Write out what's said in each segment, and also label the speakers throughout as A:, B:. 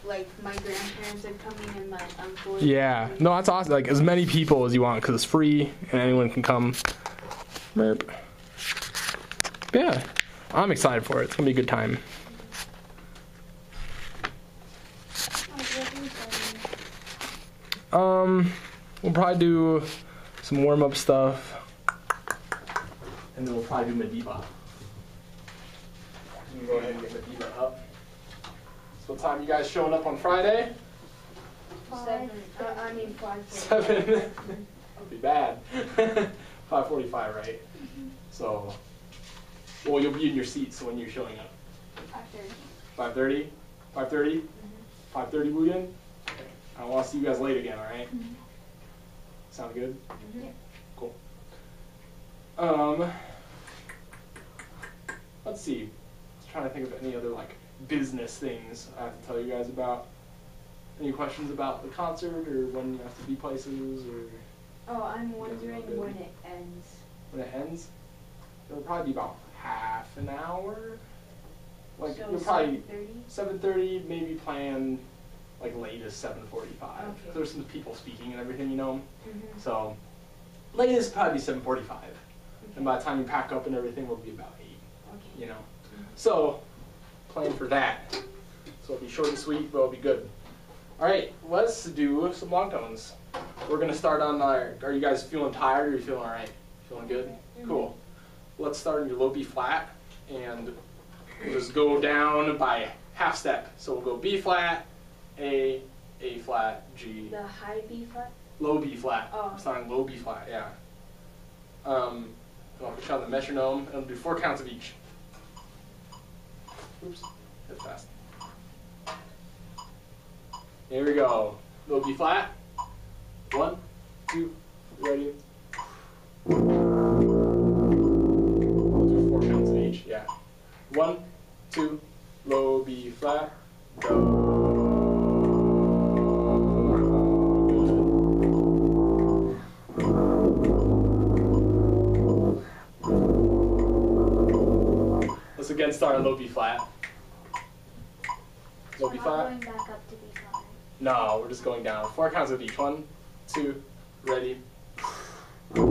A: like my grandparents are coming and my uncle.
B: Yeah, no, that's awesome. Like as many people as you want because it's free and anyone can come. Merp. Yeah, I'm excited for it. It's gonna be a good time. We'll probably do some warm-up stuff, and then we'll probably do Mediba. You can go ahead and get Mediba up. So what time you guys showing up on Friday?
A: 7. 5.
B: 7. That'd be bad. 5:45, right? So, well, you'll be in your seat. So when you're showing up? 5:30. 5:30. 5:30. 5:30, William. Okay. I don't want to see you guys late again. All right? Sound good?
A: Yeah.
B: Cool. Let's see. I was trying to think of any other like business things I have to tell you guys about. Any questions about the concert or when you have to be places or?
A: Oh, I'm wondering when it ends.
B: When it ends, it'll probably be about half an hour. Like
A: So
B: you'll probably
A: 7:30?
B: 7:30, maybe plan like latest 7:45.
A: Okay.
B: There's some people speaking and everything, you know.
A: Mm-hmm.
B: So latest probably 7:45,
A: Okay.
B: and by the time you pack up and everything, will be about 8.
A: Okay.
B: You know. So plan for that. So it'll be short and sweet, but it'll be good. All right, let's do some long tones. We're gonna start on our. Are you guys feeling tired or are you feeling all right? Feeling good?
A: Mm-hmm.
B: Cool. Let's start in your low B flat, and we'll just go down by half step. So we'll go B flat, A flat, G.
A: The high B flat?
B: Low B flat.
A: Oh.
B: We're starting low B flat, yeah. I'll put you on the metronome, and we'll do 4 counts of each. Oops, hit fast. Here we go. Low B flat. 1, 2, ready. We'll do 4 counts in each, yeah. 1, 2, low B flat, go. Let's again start on low B flat. Low B flat.
C: Going back up to B flat.
B: No, we're just going down. 4 counts of each. 1, 2, ready. 4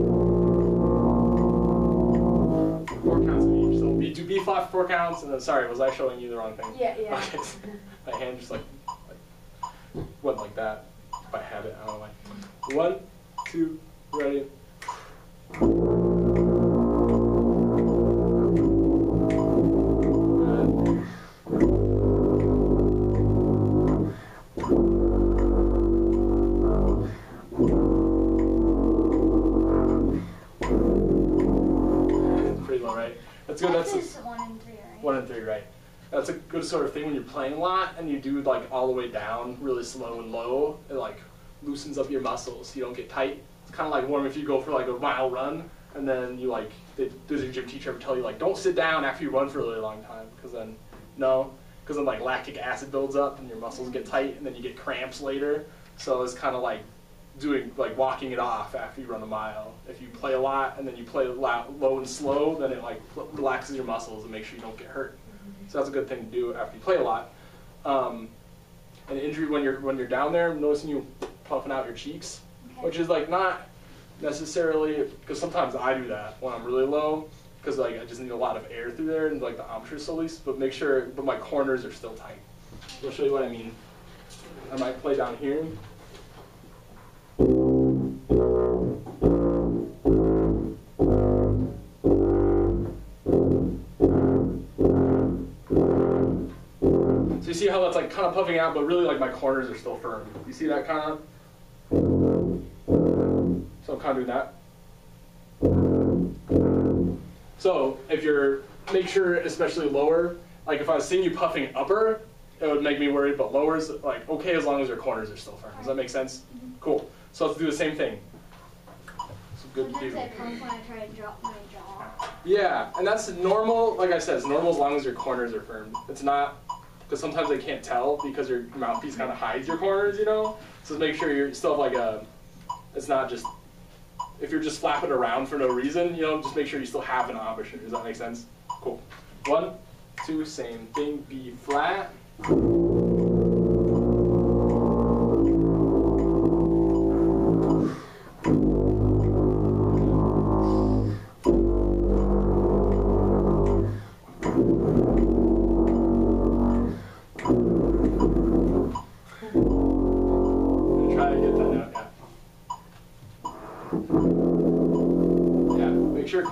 B: counts of each. So we do B flat for 4 counts, and then sorry, was I showing you the wrong thing?
A: Yeah, yeah.
B: Okay. My hand just like went like that by habit. I don't know why. 1, 2, ready. That's good. That's
C: 1 and 3, right?
B: 1 and 3, right? That's a good sort of thing when you're playing a lot and you do like all the way down, really slow and low. It like loosens up your muscles. You don't get tight. It's kind of like warm if you go for like a mile run and then you like, does your gym teacher ever tell you like, don't sit down after you run for a really long time? Because then, no, because then like lactic acid builds up and your muscles get tight and then you get cramps later. So it's kind of like doing like walking it off after you run a mile. If you play a lot and then you play low and slow, then it like relaxes your muscles and makes sure you don't get hurt. So that's a good thing to do after you play a lot. An injury when you're down there, I'm noticing you puffing out your cheeks, which is like not necessarily, because sometimes I do that when I'm really low, because like I just need a lot of air through there and like the embouchure release, but my corners are still tight. So I'll show you what I mean. I might play down here. So you see how that's like kind of puffing out, but really like my corners are still firm. You see that kind of? So I'm kind of doing that. So if you're, make sure especially lower, like if I was seeing you puffing upper, it would make me worried, but lower is like okay as long as your corners are still firm. Does that make sense? Cool. So let's do the same thing. So good to do.
C: Sometimes I pump when I try to drop my jaw.
B: Yeah, and that's normal. Like I said, it's normal as long as your corners are firm. It's not, because sometimes they can't tell because your mouthpiece kind of hides your corners, you know? So make sure you're still like it's not just, if you're just flapping around for no reason, you know, just make sure you still have an embouchure. Does that make sense? Cool. 1, 2, same thing, B flat.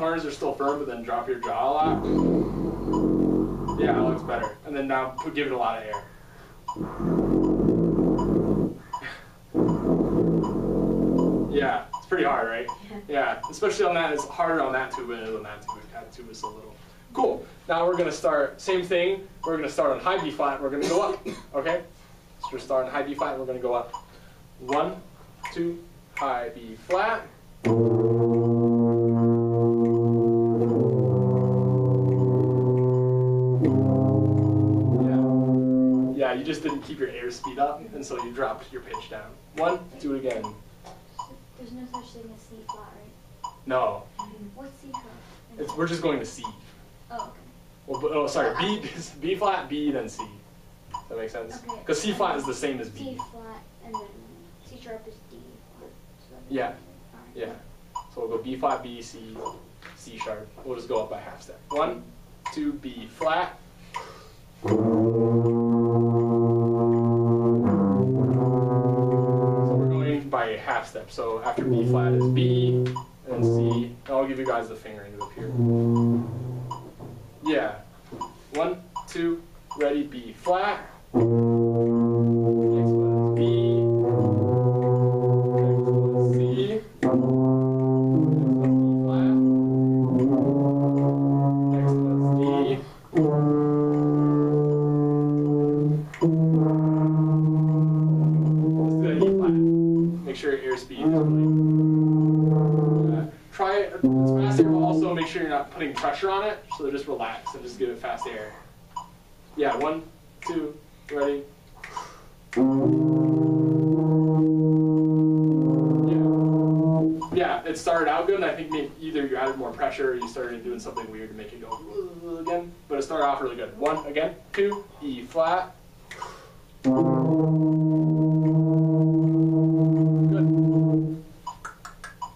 B: corners are still firm, but then drop your jaw a lot. Yeah, that looks better. And then now give it a lot of air. Yeah, it's pretty hard, right? Yeah, especially on that. It's harder on that tuba than it is on that tuba. That tuba's so little. Cool. Now we're gonna start, same thing. We're gonna start on high B flat. We're gonna go up. Okay? So we're starting high B flat. And we're gonna go up. 1, 2, high B flat. Yeah, you just didn't keep your airspeed up, and so you dropped your pitch down. 1, do it again.
C: There's no such thing as C flat, right?
B: No,
C: What's C flat?
B: we're just going to C.
C: Oh, okay.
B: Well, oh, sorry, B flat, B, then C. Does that make sense?
C: Okay.
B: Because C flat is the same as
C: C
B: B.
C: flat, and then C sharp is D flat. So
B: Yeah.
C: Alright.
B: Yeah. So we'll go B flat, B, C, C sharp. We'll just go up by half step. 1, 2, B flat. So we're going by half step. So after B flat is B, and C. And I'll give you guys the fingerings up here. Yeah. 1, 2, ready, B flat. Next one is B. Next one is C. Next one's B flat. Next one's D. Let's do that E flat. Make sure your airspeed is really. Try it. It's fast air, but also make sure you're not putting pressure on it. So just relax and just give it fast air. Yeah, 1, 2, ready. Yeah, it started out good, and I think maybe either you added more pressure or you started doing something weird to make it go again. But it started off really good. 1, again, 2, E flat. Good.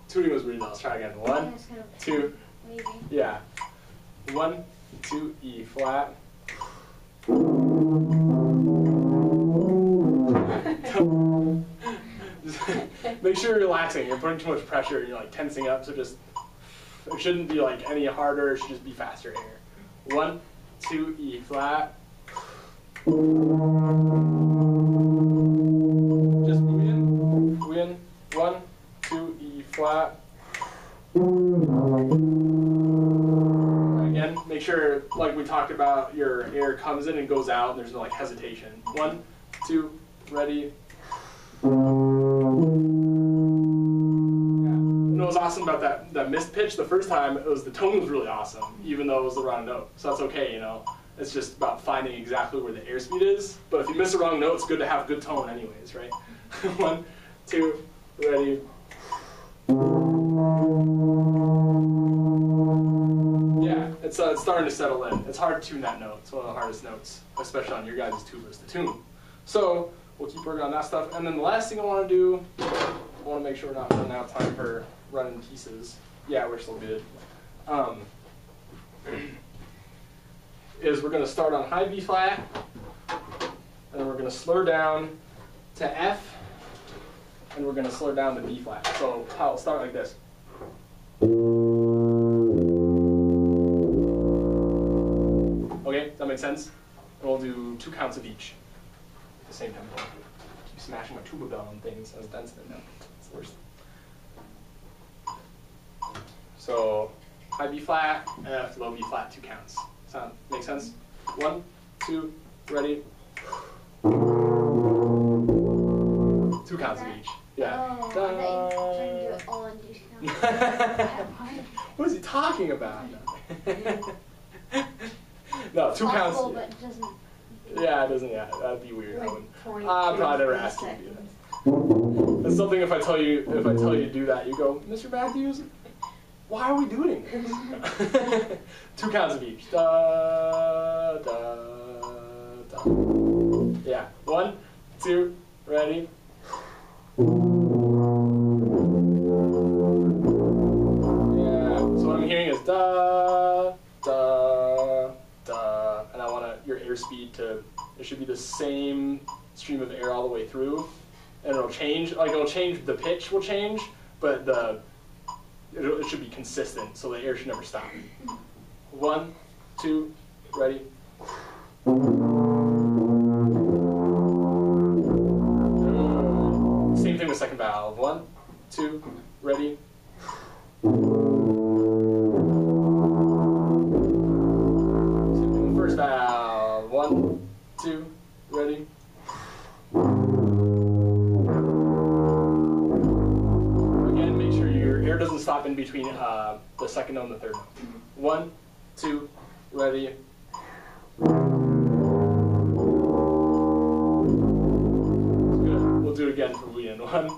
B: Tuning was weird though. Let's try again. 1,
C: Yeah, it's kind of
B: 2,
C: wavy.
B: yeah. 1, 2, E flat. Make sure you're relaxing. You're putting too much pressure and you're like tensing up, so just, it shouldn't be like any harder, it should just be faster air. 1, 2, E flat. Just move in. 1, 2, E flat. Again, make sure, like we talked about, your air comes in and goes out, and there's no like hesitation. 1, 2, ready. And what was awesome about that missed pitch the first time, it was the tone was really awesome, even though it was the wrong note. So that's okay, you know. It's just about finding exactly where the airspeed is. But if you miss the wrong note, it's good to have good tone anyways, right? 1, 2, ready. Yeah, it's starting to settle in. It's hard to tune that note. It's one of the hardest notes, especially on your guys' tubas to tune. So we'll keep working on that stuff. And then the last thing I want to do, I want to make sure we're not running out of time for running pieces. Yeah, we're still good. Is we're going to start on high B flat, and then we're going to slur down to F, and we're going to slur down to B flat. So I'll start like this. Okay, does that make sense? And we'll do 2 counts of each at the same tempo. Keep smashing my tuba bell on things as dense than that. It's the worst. So high B flat, F, low B flat, 2 counts. Sound make sense? 1, 2, ready. 2 counts of each. Yeah.
C: Oh, I thought you were trying to do it all in 2 counts.
B: What is he talking about? No, 2 counts.
C: Possible, but it doesn't.
B: Yeah, it doesn't. Yeah, that'd be weird. I wouldn't.
A: Point
B: I'll probably never ask you to do that. That's something if I tell you to do that, you go, Mr. Matthews, why are we doing this? 2 counts of each. Da, da, da. Yeah. 1, 2, ready. Yeah. So what I'm hearing is da, da, da, and I want your airspeed to. It should be the same stream of air all the way through, and it'll change. Like it'll change. The pitch will change, but the it should be consistent, so the air should never stop. 1, 2, ready. Same thing with second valve. 1, 2, ready. Same thing with first valve. 1, 2, ready. Again, make sure your air doesn't stop in between the second note and the third note. 1, 2, ready. Good. We'll do it again for Wian. 1,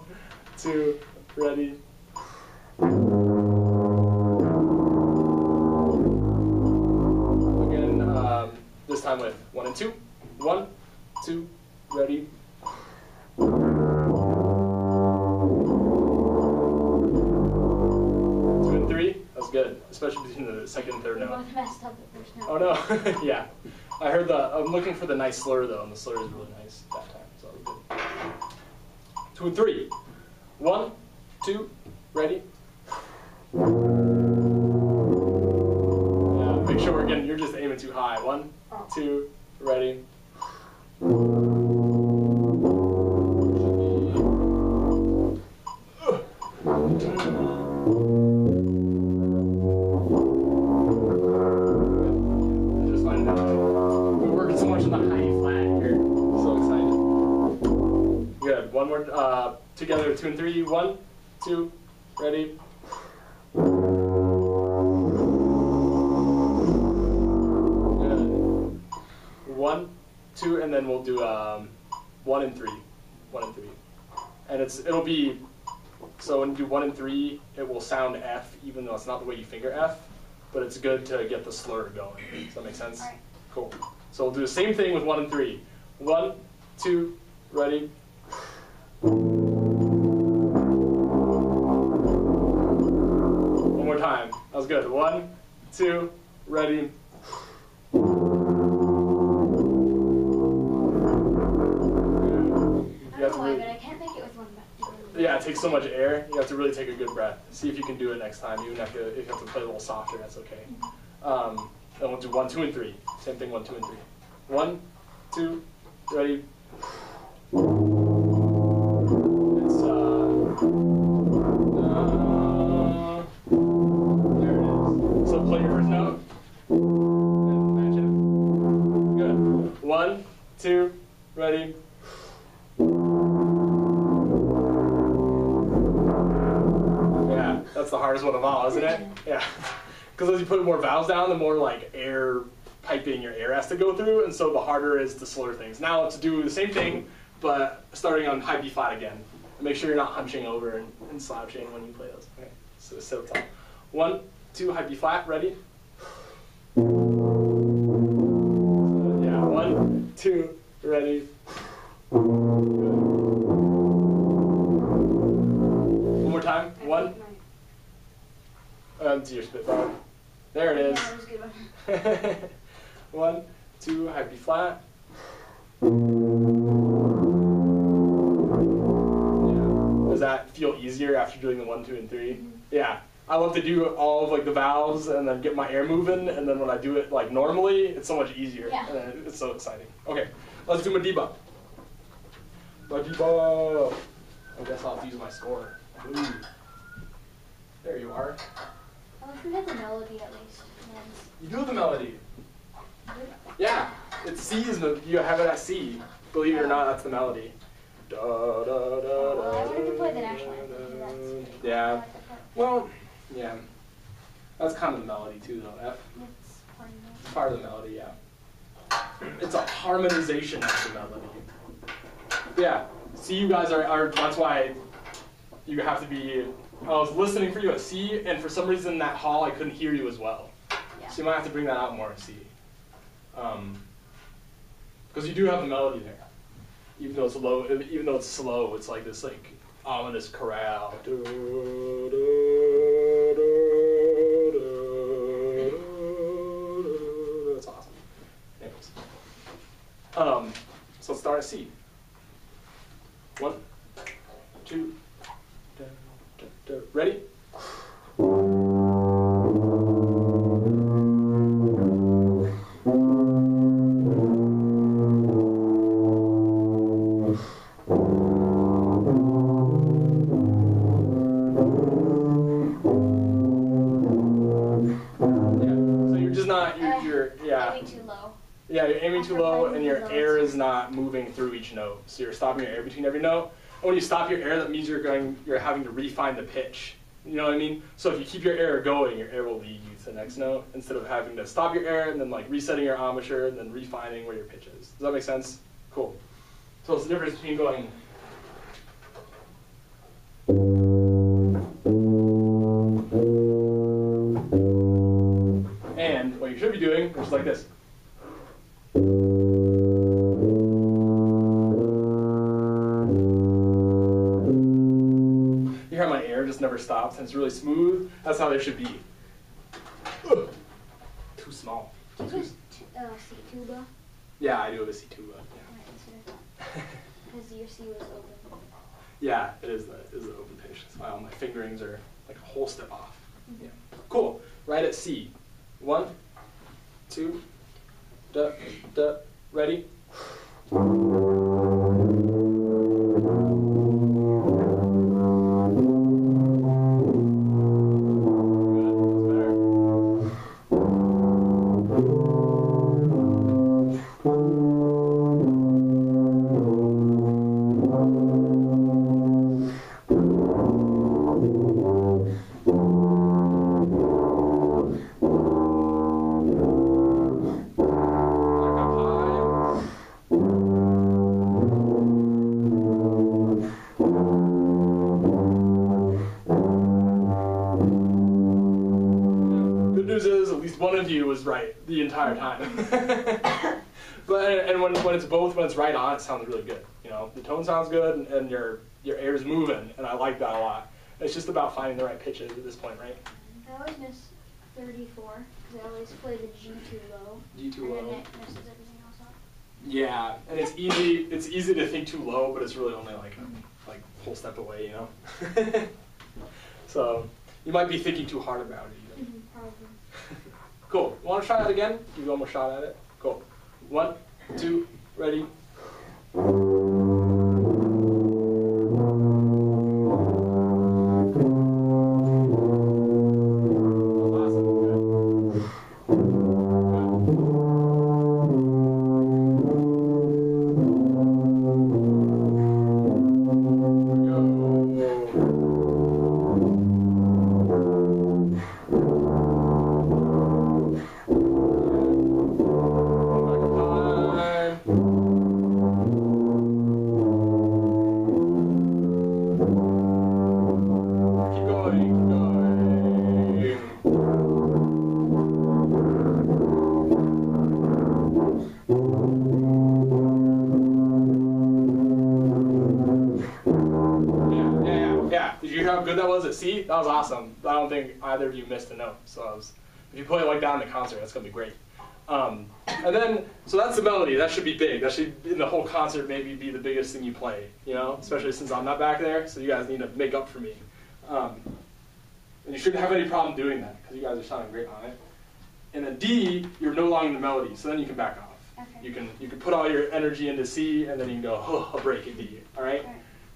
B: 2, ready. Again, this time with 1 and 2. 1, 2, ready. 2 and 3. That's good, especially between the second and third
C: We
B: note.
C: both messed up the first note.
B: Oh no, yeah. I heard I'm looking for the nice slur though, and the slur is really nice that time, so that was good. 2 and 3. 1, 2, ready. Yeah, make sure you're just aiming too high. 1, 2, ready. One more together, 2 and 3. 1, 2, ready. Good. 1, 2, and then we'll do 1 and 3. 1 and 3. And it'll be, so when you do 1 and 3, it will sound F, even though it's not the way you finger F, but it's good to get the slur going. Does that make sense?
C: All right.
B: Cool. So we'll do the same thing with 1 and 3. 1, 2, ready. One more time. That was good. 1, 2, ready. Good.
C: I don't know why, but I can't make it with one breath.
B: Yeah, it takes so much air. You have to really take a good breath. See if you can do it next time. Even if you have to play a little softer, that's okay. Then we'll do 1, 2, and 3. Same thing, 1, 2, and 3. 1, 2, ready. It's there it is. So play your first note and match it. Good. 1, 2, ready. Yeah, that's the hardest one of all, isn't it? Yeah. Because as you put more vowels down, the more like air piping your air has to go through, and so the harder it is to slur things. Now let's do the same thing, but starting on high B flat again. And make sure you're not hunching over and slouching when you play those. Okay, so sit up top. 1, 2, high B flat, ready? So, yeah, 1, 2, ready. Good. One more time. 1. To your spit bar. There it is.
C: Yeah, that was a good one.
B: 1, 2, high B flat. Yeah. Does that feel easier after doing the 1, 2, and 3? Mm-hmm. Yeah. I love to do all of like the valves and then get my air moving, and then when I do it like normally, it's so much easier.
C: Yeah.
B: And it's so exciting. Okay, let's do Madiba. Madiba. I guess I'll have to use my score. Ooh. There you are.
C: Well, if we get the melody at least.
B: You do have the melody. Yeah, it's C is you have it at C. Believe it or not, that's the melody. Da, da, da,
C: Well, I wanted to play the
B: da,
C: national anthem. That's
B: yeah. Well, yeah. That's kind of the melody too, though. F.
C: It's
B: Part of the melody, yeah. It's a harmonization of the melody. Yeah. See, you guys are. That's why you have to be. I was listening for you at C, and for some reason in that hall I couldn't hear you as well.
C: Yeah.
B: So you might have to bring that out more at C. Because you do have the melody there, even though it's low. Even though it's slow, it's like this like ominous chorale. That's awesome. Anyways, so let's start at C. 1, 2, ready?
C: Aiming too low.
B: Yeah, you're aiming too low and your air is not moving through each note. So you're stopping your air between every note. And when you stop your air, that means you're having to refine the pitch. You know what I mean? So if you keep your air going, your air will lead you to the next note instead of having to stop your air and then like resetting your embouchure and then refining where your pitch is. Does that make sense? Cool. So it's the difference between going and what you should be doing, which is like this. You hear how my air just never stops and it's really smooth? That's how they should be. Ugh. Too small.
C: Do you guys see tuba?
B: Yeah, I do have a C tuba.
C: Yeah. Because your C was open.
B: Yeah, it is the open pitch. That's why all my fingerings are like a whole step off. Yeah. Cool. Right at C. 1, 2, da, da. Ready? One of you was right the entire time. But and when it's both, when it's right on, it sounds really good. You know, the tone sounds good and your air is moving, and I like that a lot. It's just about finding the right pitches at this point, right?
C: I always miss 34 because I always play the G too low.
B: G too low.
C: And then it messes everything else up.
B: Yeah, and it's easy. It's easy to think too low, but it's really only like a whole step away, you know. So you might be thinking too hard about it. Even.
C: Probably.
B: Cool. You want to try that again? Give you one more shot at it. Cool. 1, 2, ready. How good that was at C? That was awesome. I don't think either of you missed a note. So if you play it like that in the concert, that's gonna be great. And then, so that's the melody. That should be big. That should, in the whole concert, maybe be the biggest thing you play. You know, especially since I'm not back there. So you guys need to make up for me. And you shouldn't have any problem doing that because you guys are sounding great on it. And then D, you're no longer in the melody, so then you can back off.
C: Okay.
B: You can put all your energy into C, and then you can go, oh, I'll break at D. All right?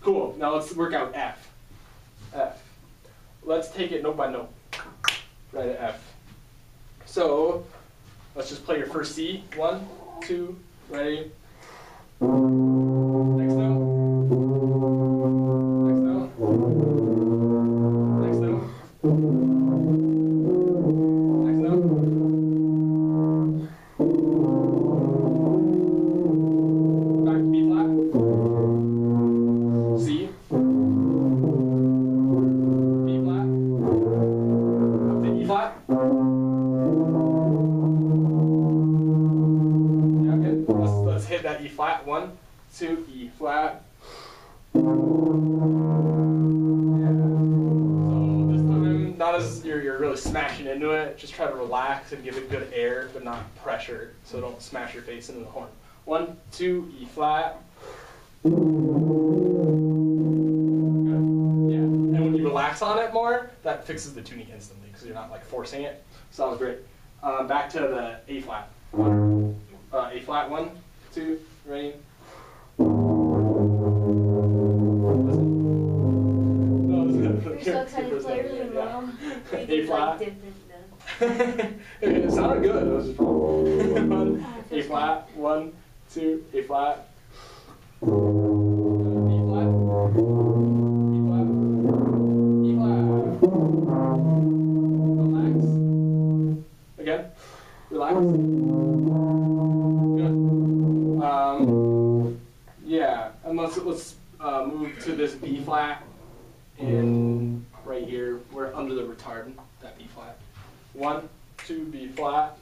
B: Cool. Now let's work out F. F. Let's take it note by note. Right at F. So let's just play your first C. 1, 2, ready. Next note. Next note. Next note. Next note. Back to B flat. C. Hit that E flat. 1, 2, E flat. Yeah. So this time, not as you're really smashing into it. Just try to relax and give it good air, but not pressure. So don't smash your face into the horn. 1, 2, E flat. Good. Yeah. And when you relax relax on it more, that fixes the tuning instantly because you're not like forcing it. So that was great. Back to the A flat. A flat, 1, 2, ready?
C: You're so excited to play really low.
B: A flat.
A: Different though.
B: It sounded good. It was just wrong. A flat, 1, 2, A flat. B flat. B flat. E flat. Relax. Again. Relax. Good. Yeah. And let's move to this B flat in right here. We're under the retard. That B flat. 1, 2, B flat.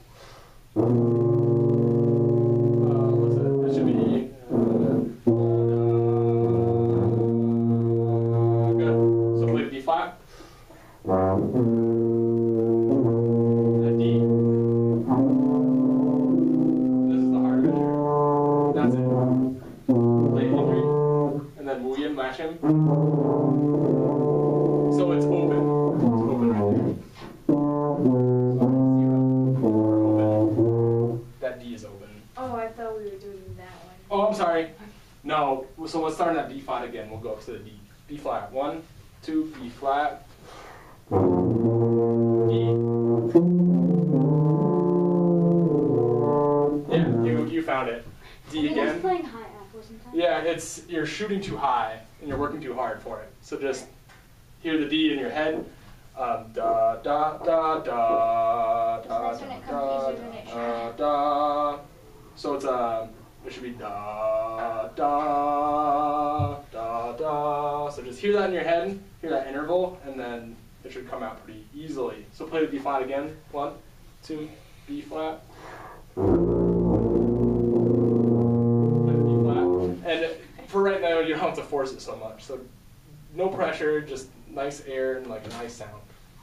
B: What's it? It should be. Good. So play the B flat. The D. This is the hard measure. That's it. Play Henry, and then William match him. So it's open. It's open right there. That D is open.
A: Oh, I thought we were doing that one.
B: Oh, I'm sorry. No. So let's start on that B flat again. We'll go up to the D. B flat. 1, 2, B flat. D. Yeah, you found it. D
C: I was
B: again.
C: playing high F, wasn't I?
B: Yeah, you're shooting too high and you're working too hard for it. So just hear the D in your head. Da da da da da
C: That's when it comes
B: da
C: easier than it
B: da
C: should.
B: da. So it should be da da da da. So just hear that in your head, hear that interval, and then it should come out pretty easily. So play the B flat again. 1, 2, B flat. Play the B flat. And for right now, you don't have to force it so much. So no pressure, just nice air and like a nice sound.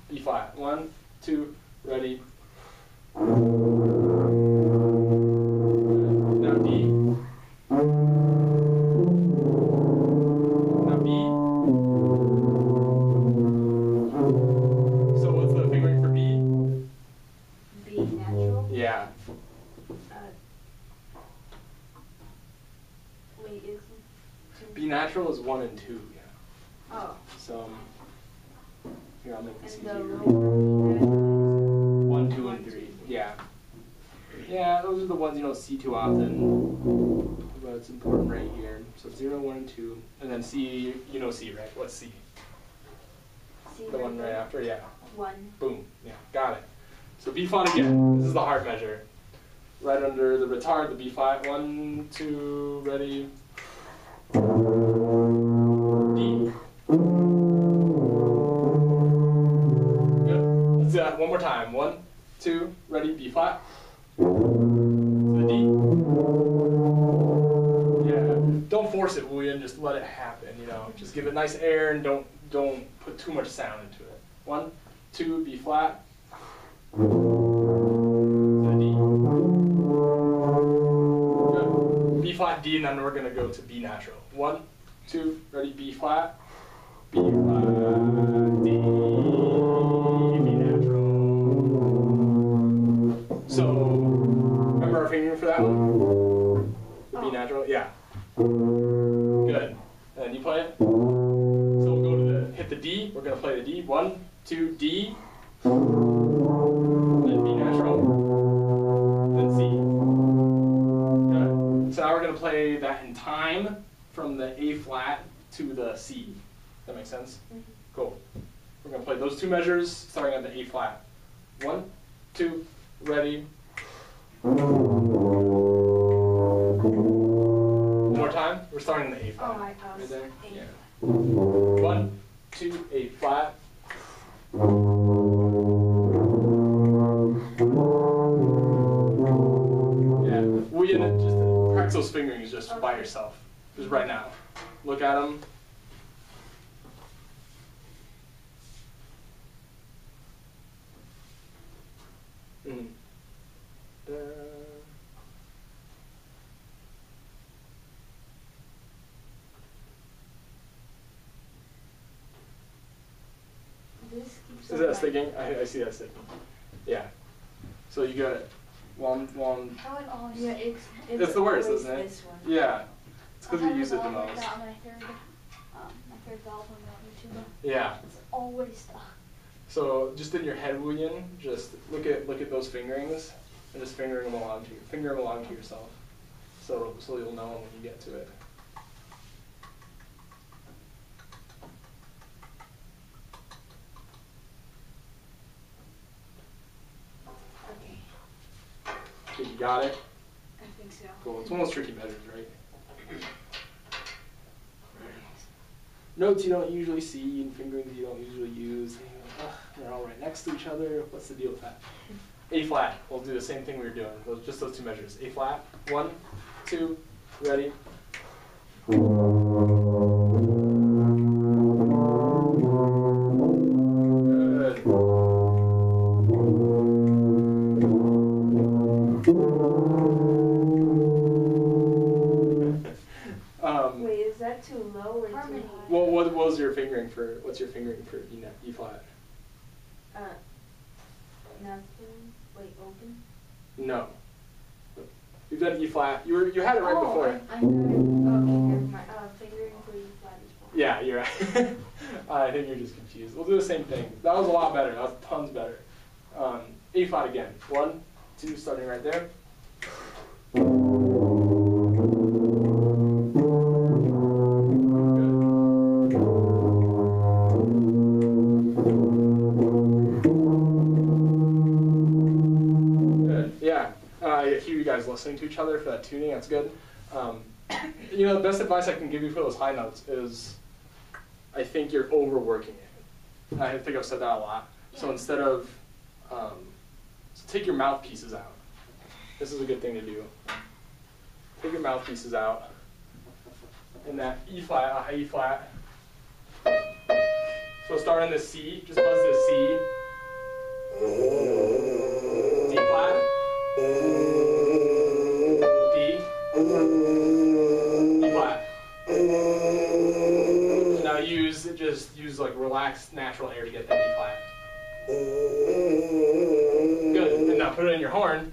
B: B flat. 1, 2, ready. Now D. Now B. So what's the fingering for B?
A: B natural.
B: Yeah.
A: Wait, is
B: B natural is 1 and 2. Yeah.
A: Oh,
B: So here I'll make this
A: and the
B: easier.
A: lower
B: 1, 2, and 3. Yeah. Yeah, those are the ones you don't see too often, but it's important right here. So 0, 1, and 2, and then C. You know C, right? What's C?
A: C
B: The one right after. Yeah.
A: 1.
B: Boom. Yeah. Got it. So B flat again. This is the hard measure. Right under the retard, the B flat. 1, 2, ready. D. Good. Let's do that one more time. 1, 2, ready. B flat. To the D. Yeah. Don't force it, William. Just let it happen. You know. Just give it nice air and don't put too much sound into it. 1, 2, B flat. To the D. Good. B flat, D, and then we're gonna go to B natural. 1, 2, ready. B flat. B flat. D. B natural. So remember our fingering for that one? The B natural? Yeah. Good. And then you play it? So we'll go to hit the D. We're going to play the D. 1, 2, D. Then B natural. Then C. Good. So now we're going to play that in time from the A flat to the C. That makes sense?
A: Mhm.
B: Cool. We're going to play those two measures starting at the A flat. 1, 2, ready. One more time. We're starting the A flat.
A: Oh, I
B: Right there?
A: A.
B: Yeah. 1, 2, A flat. Yeah. We just practice those fingerings just by yourself. Just right now. Look at them. Mm. Is that sticking? I see that sticking. Yeah. So you got one.
C: How it always
A: Yeah,
C: sticks.
B: It's the worst,
A: always
B: isn't it?
A: This one.
B: Yeah. It's because
C: I
B: you
C: have
B: use it the
C: valve like
B: most.
C: that on my third valve on the tuba.
B: Yeah.
C: It's always stuck.
B: So just in your head, William, just look at those fingerings and just finger them along to yourself. So you'll know when you get to it.
A: Okay,
B: Okay, you got it?
A: I think so.
B: Cool. It's one of those tricky measures, right? Notes you don't usually see and fingerings you don't usually use. And you're like, ugh, they're all right next to each other. What's the deal with that? A flat. We'll do the same thing we were doing. Just those two measures. A flat. 1, 2, ready. Good.
A: Wait, is that too low or
C: Harmony.
A: too high?
B: What was your fingering for? What's your fingering for E flat?
A: Nothing. Wait, open.
B: No. You've done E flat. You had it right before.
A: I heard. Okay, never mind. Fingering for E flat is fine.
B: Yeah, you're right. I think you're just confused. We'll do the same thing. That was a lot better. That was tons better. A flat again. 1, 2, starting right there. Good. Yeah. I hear you guys listening to each other for that tuning. That's good. The best advice I can give you for those high notes is I think you're overworking it. I think I've said that a lot. So instead of, so take your mouthpieces out. This is a good thing to do. Take your mouthpieces out. And that E flat, a high E flat. So start on the C, just buzz the C. D flat. D. E flat. Now just use like relaxed natural air to get that E flat. Good. And now put it in your horn.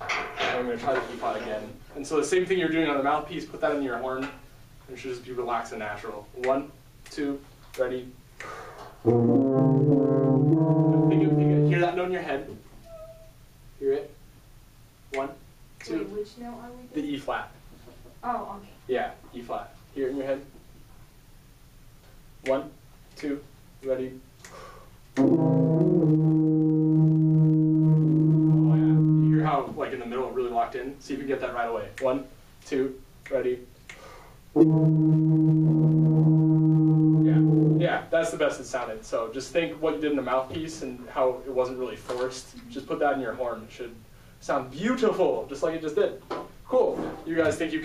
B: And I'm going to try the E flat again. And so the same thing you're doing on the mouthpiece, put that in your horn. And it should just be relaxed and natural. 1, 2, ready. Think it. Hear that note in your head. Hear it. 1, 2.
A: Wait, which note are we
B: The
A: doing?
B: E flat.
A: Oh, okay.
B: Yeah, E flat. Hear it in your head. 1, 2, ready. Oh yeah. You hear how like in the middle it really locked in? See if you can get that right away. 1, 2, ready. Yeah, that's the best it sounded. So just think what you did in the mouthpiece and how it wasn't really forced. Just put that in your horn. It should sound beautiful, just like it just did. Cool. You guys think you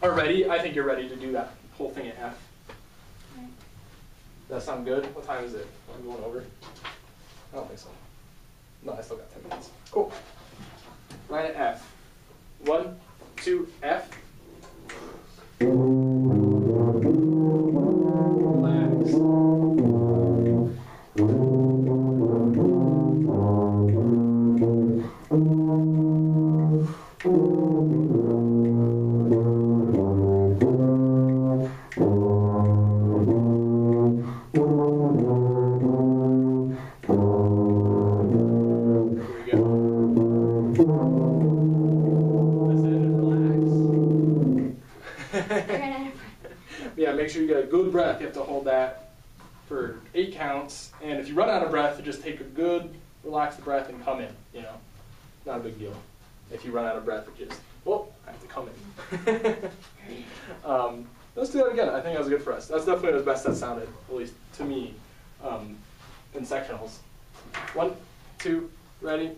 B: are ready? I think you're ready to do that whole thing at F.
C: Right.
B: That sound good? What time is it? I'm going over. I don't think so. No, I still got 10 minutes. Cool. Right at F. 1, 2, F. Relax. Yeah, make sure you get a good breath. You have to hold that for 8 counts. And if you run out of breath, just take a good, relaxed breath and come in. Not a big deal. If you run out of breath, just, I have to come in. Let's do that again. I think that was good for us. That's definitely the best that sounded, at least to me, in sectionals. 1, 2, ready.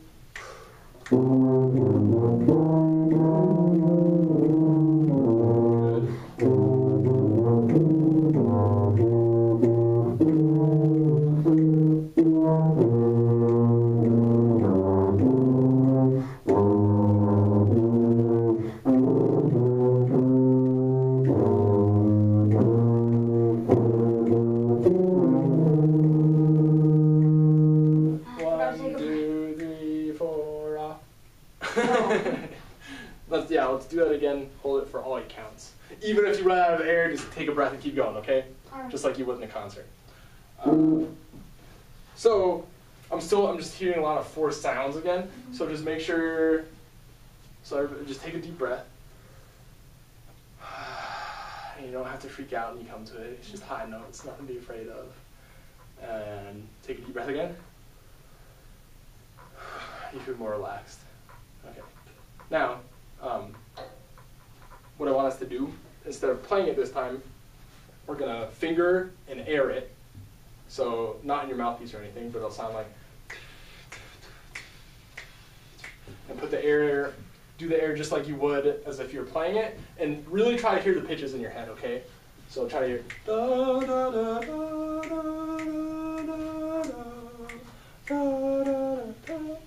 B: sounds. Even if you run out of air, just take a breath and keep going, okay?
C: Alright.
B: Just like you would in a concert. So I'm just hearing a lot of forced sounds again. So just make sure, just take a deep breath. And you don't have to freak out when you come to it. It's just high notes, nothing to be afraid of. And take a deep breath again. You feel more relaxed. Okay. Now, what I want us to do, instead of playing it this time, we're going to finger and air it. So not in your mouthpiece or anything, but it'll sound like. And put the air, do the air just like you would as if you're playing it, and really try to hear the pitches in your head, okay? So try to hear. Da, da, da, da, da, da, da, da, da.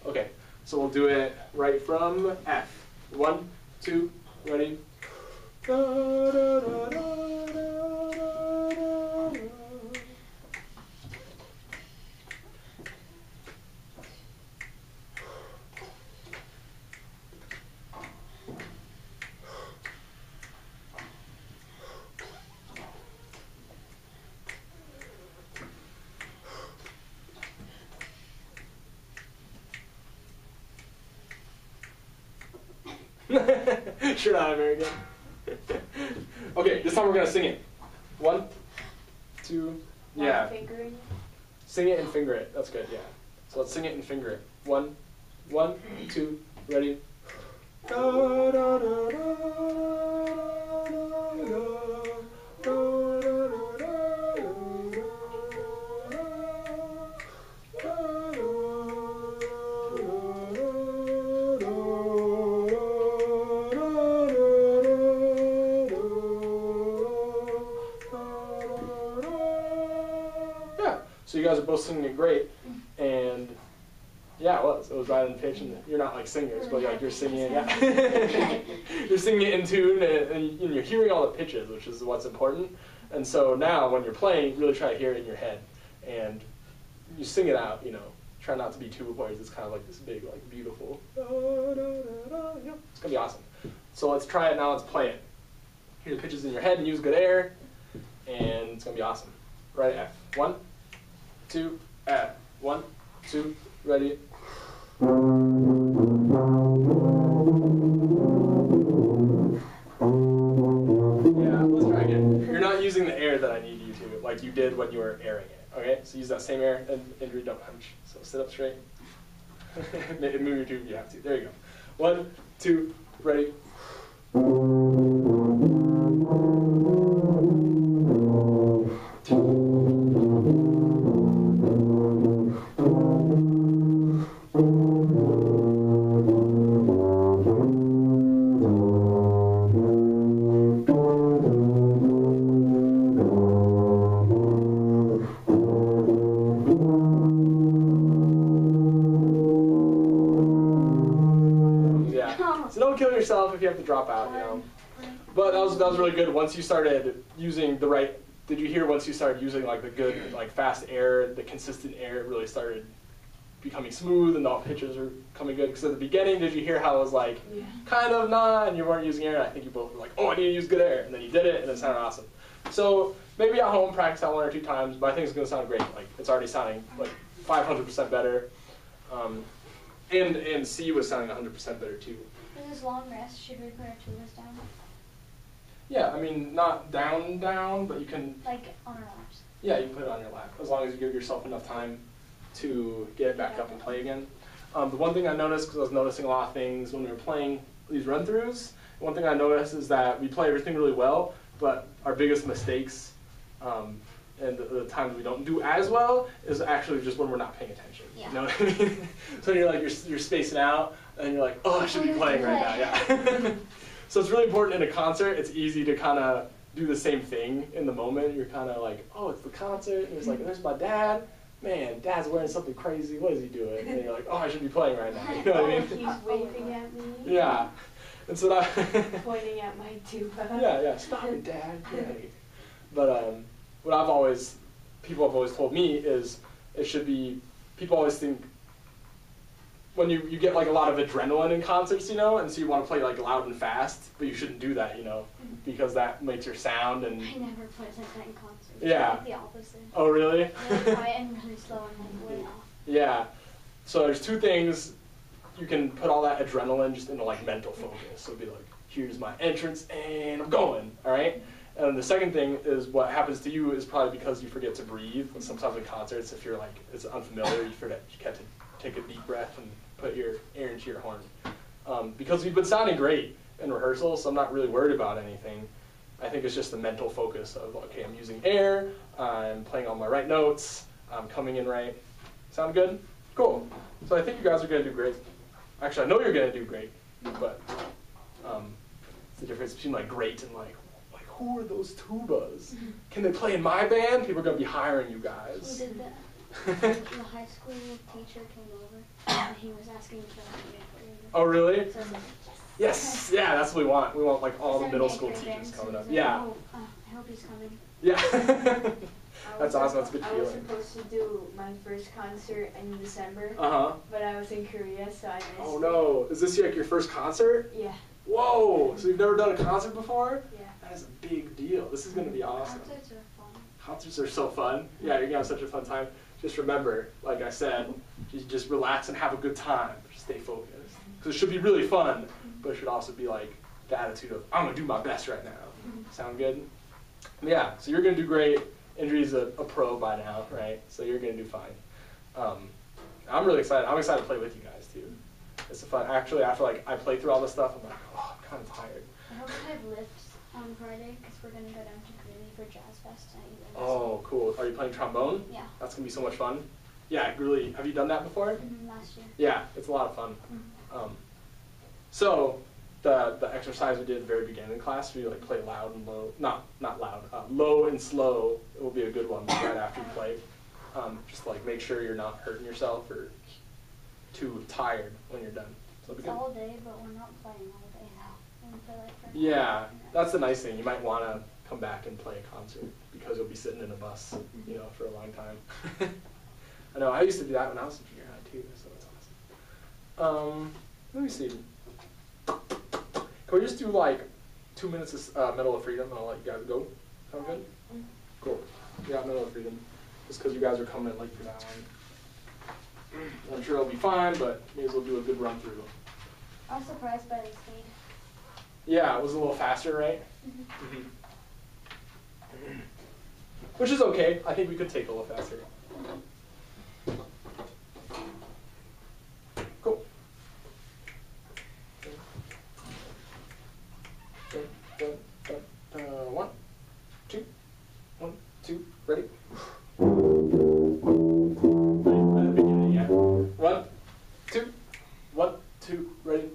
B: Okay, so we'll do it right from F. 1, 2, ready? Da, da, da, da, da, da, da. Sure not American. Okay, this time we're gonna sing it. 1, 2, yeah.
A: Fingering.
B: Sing it and finger it. That's good, yeah. So let's sing it and finger it. 1, 1, 2, ready? Da, da, da, da, da, So you guys are both singing it great, and yeah, it was right in pitch, and you're not like singers, but like you're singing it, yeah. You're singing it in tune, and you're hearing all the pitches, which is what's important. And so now, when you're playing, really try to hear it in your head, and you sing it out. You know, try not to be tuba players. It's kind of like this big, like beautiful. Da, da, da, da. Yep, it's gonna be awesome. So let's try it now. Let's play it. Hear the pitches in your head and use good air, and it's gonna be awesome. Right, F. 1, 2, F. 1, 2, ready. Yeah, let's try again. You're not using the air that I need you to, like you did when you were airing it. Okay, so use that same air and you don't hunch. So sit up straight. Move your tube if you have to. There you go. 1, 2, ready. So don't kill yourself if you have to drop out, you know. But that was really good. Once you started using the right, did you hear once you started using like the good, like fast air, the consistent air, it really started becoming smooth and all pitches are coming good? Because at the beginning, did you hear how it was like kind of not, and you weren't using air? And I think you both were like, oh, I need to use good air, and then you did it, and it sounded awesome. So maybe at home practice that 1 or 2 times, but I think it's going to sound great. Like it's already sounding like 500% better, and C was sounding 100% better too.
C: For this long rest, should we put our tubas down?
B: Yeah, I mean, not down, but you can...
C: Like on our laps?
B: Yeah, you can put it on your lap, as long as you give yourself enough time to get it back up and play again. The one thing I noticed, because I was noticing a lot of things when we were playing these run-throughs, one thing I noticed is that we play everything really well, but our biggest mistakes and the times we don't do as well is actually just when we're not paying attention.
C: Yeah.
B: You know what I mean? So you're like, you're spacing out, and you're like, oh, I should be playing right now, yeah. So it's really important in a concert. It's easy to kind of do the same thing in the moment. You're kind of like, oh, it's the concert, and it's like, there's my dad. Man, Dad's wearing something crazy. What is he doing? And you're like, oh, I should be playing right now. You know what I mean?
A: He's waving at me.
B: Yeah. And so that
A: Pointing at my tuba.
B: yeah, stop it, Dad. Yay. But what people have always told me is it should be, people always think, when you get like a lot of adrenaline in concerts, you know, and so you want to play like loud and fast, but you shouldn't do that, you know, because that makes your sound and.
C: I never play like that in concerts.
B: Yeah.
C: Like the opposite.
B: Oh really?
C: Really quiet and really slow and like way off.
B: Yeah. So there's two things. You can put all that adrenaline just into like mental focus. So it'd be like, here's my entrance and I'm going, all right? And the second thing is what happens to you is probably because you forget to breathe. And sometimes in concerts, if you're like, it's unfamiliar, you forget you have to take a deep breath and put your air into your horn. Because we've been sounding great in rehearsal, so I'm not really worried about anything. I think it's just the mental focus of, okay, I'm using air, I'm playing all my right notes, I'm coming in right. Sound good? Cool. So I think you guys are going to do great. Actually, I know you're going to do great, but it's the difference between like great and like who are those tubas? Can they play in my band? People are going to be hiring you guys.
C: We did that. The high school teacher came over and he was asking if I wanted to.
B: Oh, really?
C: So I was like,
B: Yes. Yeah, that's what we want. We want like all the
C: Then
B: middle
C: eighth
B: school
C: grade
B: teachers
C: band,
B: coming
C: so
B: up.
C: he was
B: Yeah.
C: like, oh, I hope he's coming.
B: Yeah. That's awesome. That's a good
A: I was
B: feeling.
A: supposed to do my first concert in December,
B: Uh-huh.
A: but I was in Korea, so I missed
B: Oh,
A: it.
B: no. Is this like your first concert?
A: Yeah,
B: Whoa. So you've never done a concert before?
A: yeah.
B: That is a big deal. This is going to be awesome.
C: Concerts are fun.
B: Concerts are so fun. Yeah, you're going to have such a fun time. Just remember, like I said, just relax and have a good time. Just stay focused. Because it should be really fun, but it should also be like the attitude of, I'm going to do my best right now. Sound good? Yeah, so you're going to do great. Indri's a pro by now, right? So you're going to do fine. I'm really excited. I'm excited to play with you guys, too. It's a fun. Actually, after like I play through all this stuff, I'm like, oh, I'm kind of tired.
C: I hope I have lifts on Friday because we're going to go down to Greeley for Jazz Fest.
B: Oh, cool. Are you playing trombone?
C: Yeah.
B: That's going to be so much fun. Yeah, really. Have you done that before?
C: Last year.
B: Yeah, it's a lot of fun. So the exercise we did at the very beginning of the class, we like play loud and low, not loud, low and slow. It will be a good one right after you play. Just like make sure you're not hurting yourself or too tired when you're done. So
C: It's
B: good.
C: all day, but we're not playing all day now. We play like for
B: Yeah, that's the nice thing. You might want to come back and play a concert because you'll be sitting in a bus, you know, for a long time. I know. I used to do that when I was in junior high too, so it's awesome. Let me see. Can we just do like 2 minutes of Medal of Freedom and I'll let you guys go? Sound good? Cool. Yeah, Medal of Freedom. Just because you guys are coming late for that one. I'm sure it'll be fine, but may as well do a good run through.
C: I was surprised by the speed.
B: Yeah, it was a little faster, right? Which is okay. I think we could take a little faster. Cool. One, two, 1, 2, ready? Right at the beginning, yeah. 1, 2, 1, 2, ready?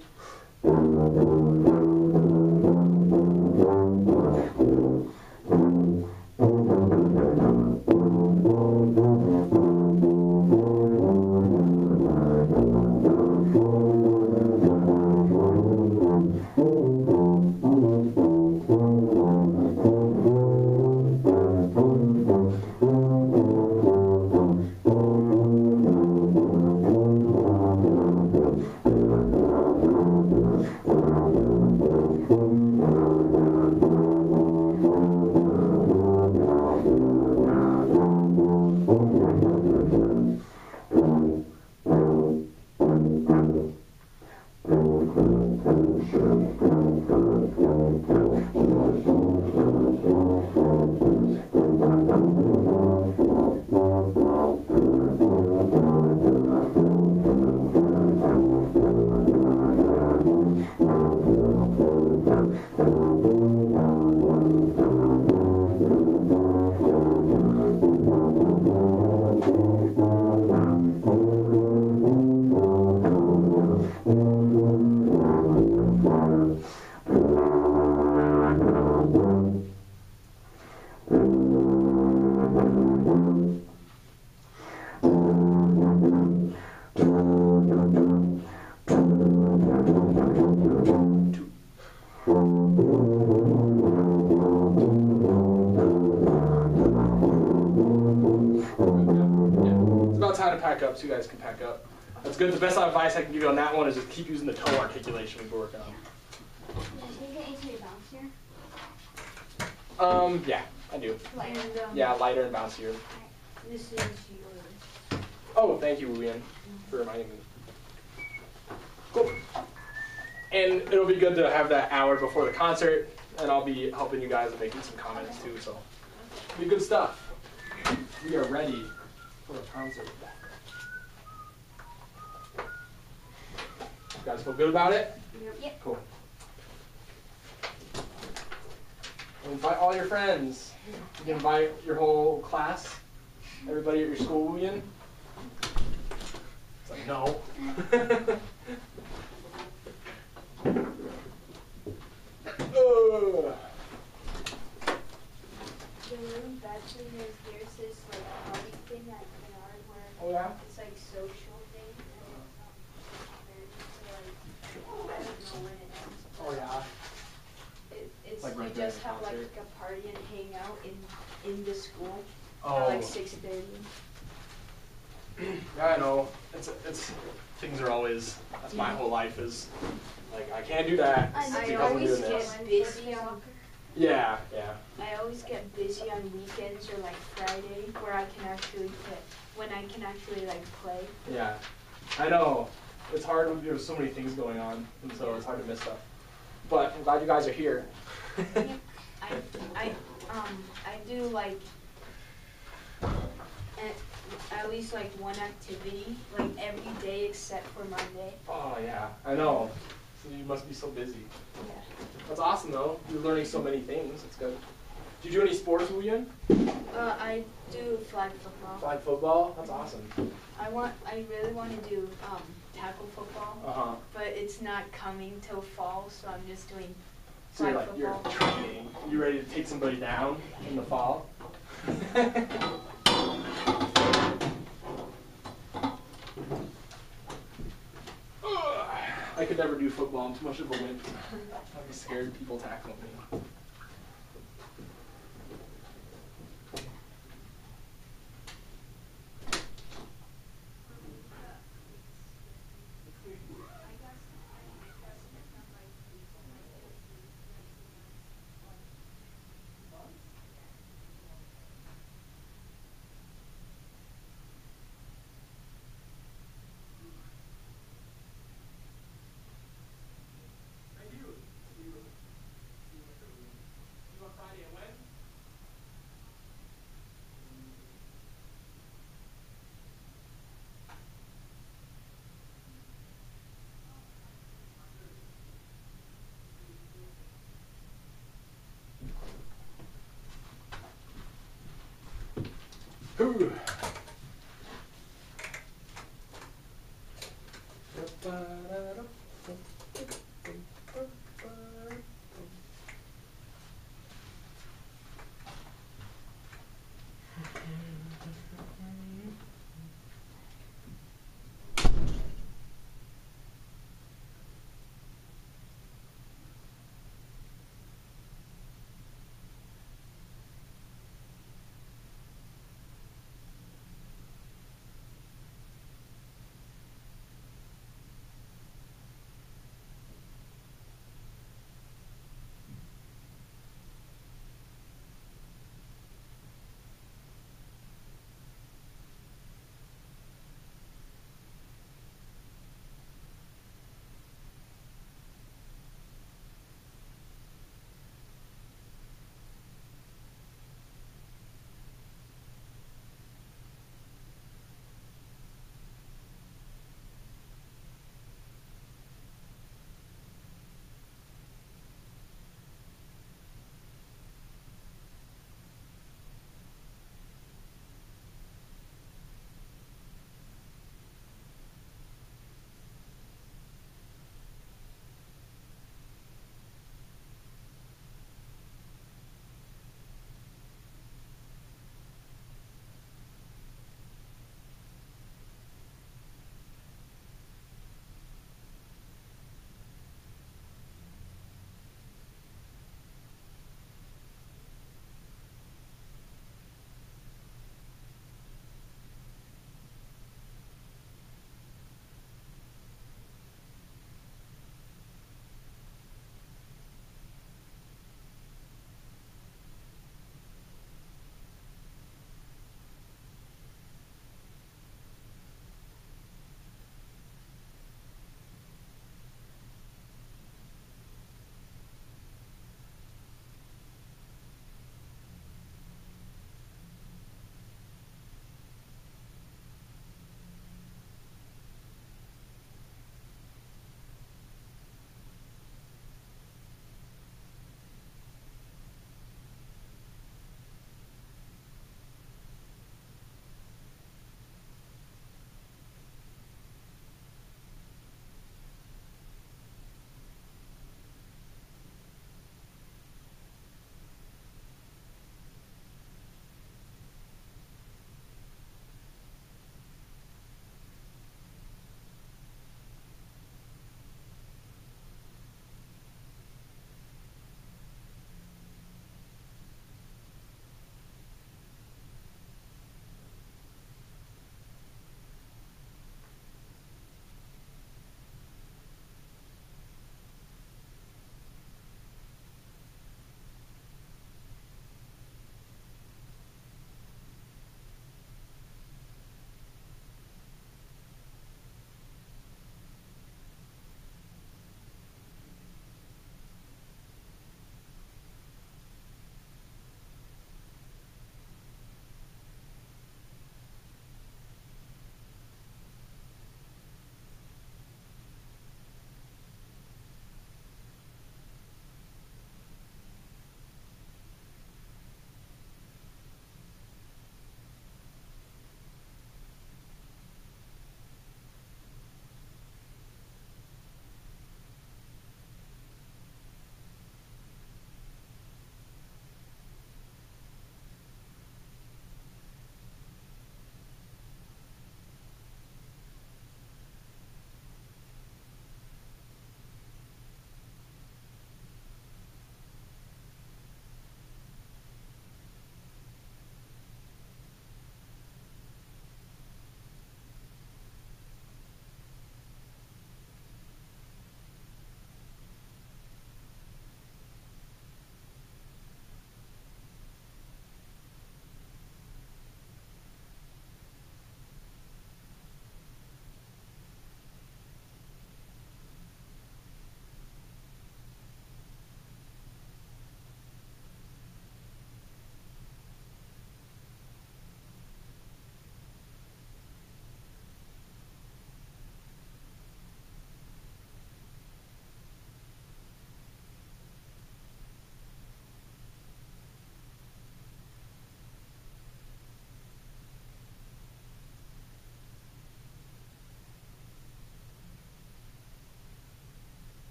B: It's about time to pack up so you guys can pack up. That's good. The best advice I can give you on that one is just keep using the toe articulation we've been working on.
C: Does he get easier to bounce here?
B: Yeah, I do.
A: And,
B: Yeah, lighter and bouncier.
A: this is yours.
B: Oh, thank you, Wuyan, for reminding me. Cool. And it'll be good to have that hour before the concert, and I'll be helping you guys and making some comments too, so it'll be good stuff. We are ready for a concert. You guys feel good about it?
C: Yep.
B: Cool. Invite all your friends. You can invite your whole class, everybody at your school, Wuyan. It's like, no.
A: The really bad thing is there's this like party thing at Canard where
B: Oh yeah?
A: it's like social thing and it's like I don't know when it ends.
B: Oh yeah.
A: It's
B: Like right
A: you
B: during
A: just
B: the
A: have like
B: concert.
A: a party and hang out in the school
B: Oh.
A: at like 6:30.
B: Yeah, I know. It's things are always. That's my whole life is like I can't do that
C: I
B: because I'm
A: always
B: doing
A: get
B: this.
A: busy on
B: Yeah, yeah.
A: I always get busy on weekends or like Friday where I can actually play when I can actually like play.
B: Yeah, I know. It's hard when there's so many things going on, and so it's hard to miss stuff. But I'm glad you guys are here.
A: I do like at least like one activity like every day except for Monday.
B: Oh yeah, I know. So you must be so busy.
A: Yeah.
B: That's awesome though. You're learning so many things. It's good. Do you do any sports, Wuyan?
A: I do flag football.
B: Flag football? That's awesome.
A: I really want to do tackle football,
B: Uh-huh.
A: but it's not coming till fall, so I'm just doing
B: So
A: flag
B: you're
A: football.
B: training. You ready to take somebody down in the fall? I could never do football. I'm too much of a wimp. I'd be scared of people tackling me. Ooh.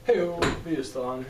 B: Hey, video's still on.